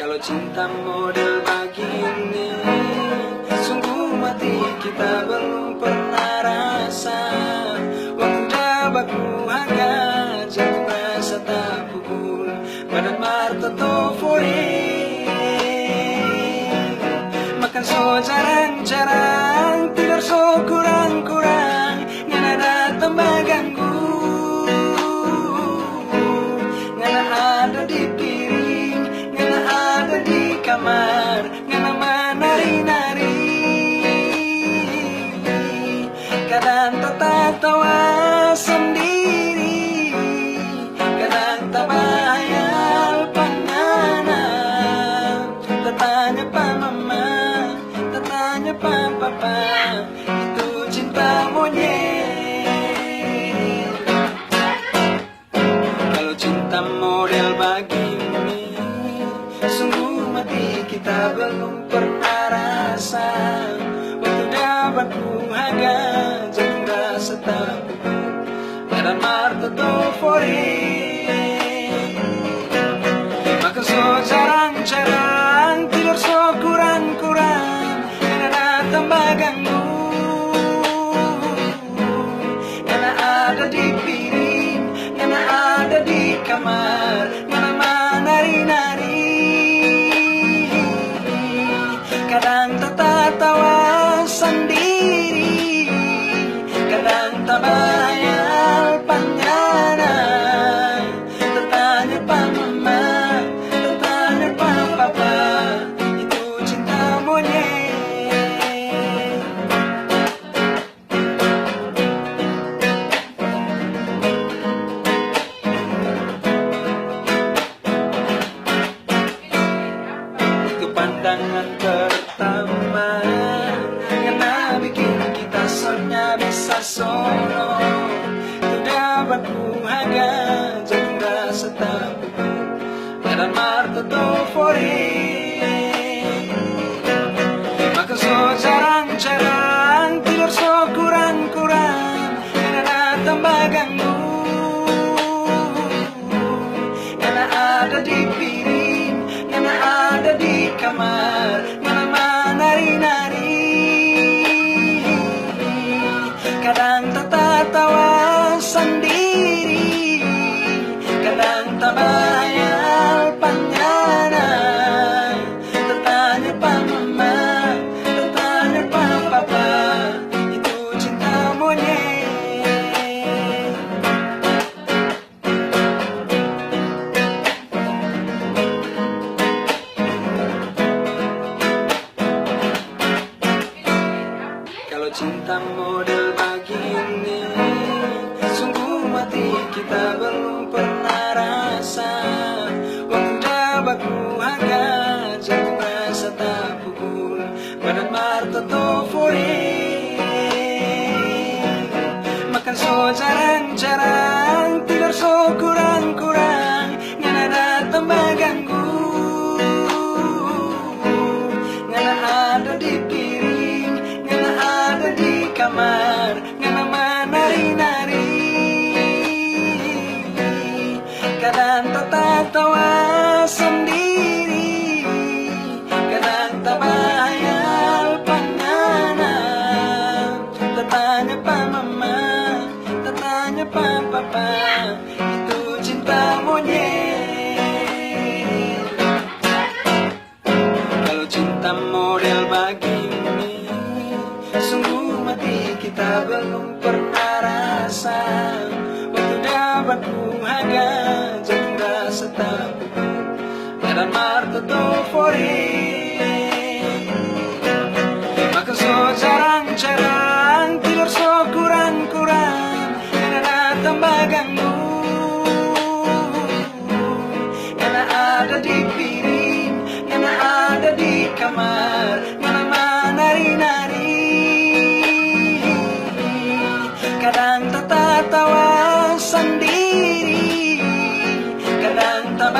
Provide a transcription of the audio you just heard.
Kalau cinta model begini, sungguh mati kita belum pernah rasa. Waktu dabaku hangat, jatuh rasa tak pukul badan marta tofori. Makan so jarang-jarang, tidur so kurang-kurang, ngana datang baganggu, ngana ada di piring, ngana ada di kamar, ngana menari-nari. Kadang tertawa sendiri, kadang tak bayar pangana. Tertanya pa mama, tertanya pa papa, itu cinta monyet. Kalau cinta model begini, sungguh mati kita belum pernah rasa. Waktu dapat ku hangat, jatuh rasa tak pukul badan marta tofori. Makan so jarang-jarang, tidur so kurang-kurang, ngana datang baganggu, ngana ada di piring, ngana ada di kamar, ngana menari-nari. Kadang tertawa sendiri, kadang tak bayar pangana. Tertanya pa mama, tertanya pa papa, itu cinta monyet. Itu pandangan pertama, ngana bikin kita soalnya bisa sono. Itu dapat ku hangat, jatuh rasa tak pukul badan marta tofori. Makan so jarang-jarang, tidur so kurang-kurang, ngana datang baganggu, ngana ada di piring, ngana ada di kamar, ngana menari-nari. Kadang tertawa sendiri, kadang tak bayar pangana. Tertanya pa mama, tertanya pa papa, itu cinta monyet. Kalau cinta model begini, sungguh mati kita belum pernah rasa. Waktu dapat ku hangat, jatuh rasa tak pukul badan marta tofori. Makan so jarang-jarang, tidur so kurang-kurang, ngana datang baganggu, ngana ada di piring, ngana ada di kamar, ngana menari-nari. Kadang tertawa sendiri, kadang tak bayar pangana. Tertanya pa mama, tertanya pa papa, itu cinta monyet. Kalau cinta model begini, sungguh mati kita belum pernah rasa. Waktu dapat ku hangat, jatuh rasa tak pukul badan marta tofori. Makan so jarang-jarang, tidur so kurang-kurang, ngana datang baganggu, ngana ada di piring, ngana ada di kamar, ngana menari-nari. Kadang tertawa sendiri, kadang tak